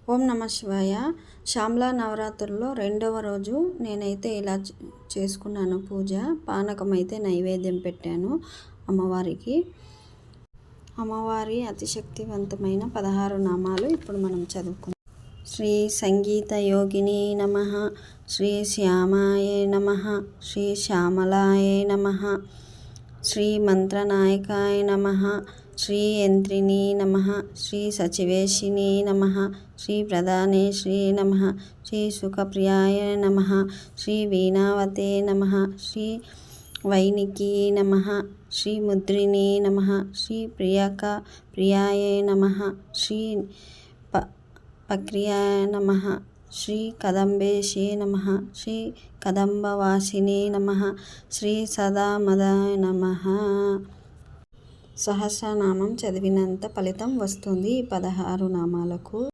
ఓం నమ శివాయ. శ్యామలా నవరాత్రుల్లో రెండవ రోజు నేనైతే ఇలా చేసుకున్నాను పూజ. పానకం అయితే నైవేద్యం పెట్టాను అమ్మవారికి. అమ్మవారి అతిశక్తివంతమైన 16 నామాలు ఇప్పుడు మనం చదువుకుందాం. శ్రీ సంగీత యోగిని నమః, శ్రీ శ్యామాయ నమః, శ్రీ శ్యామలాయ నమః, శ్రీ మంత్రనాయకాయ నమః, శ్రీ యంత్రిణీ నమః, శ్రీ సచివేశిని నమః, శ్రీ ప్రధానేశ్వరీ నమః, శ్రీ సుఖప్రియాయ నమః, శ్రీ వీణావతే నమః, శ్రీ వైనికి నమః, శ్రీ ముద్రిణీ నమః, శ్రీ ప్రియాయ నమః, శ్రీ పక్రియాయ నమః, శ్రీ కదంబేశే నమః, శ్రీ కదంబవాసినే నమః, శ్రీ సదామదాయ నమః. సహస్రనామం చదివినంత ఫలితం వస్తుంది ఈ 16 నామాలకు.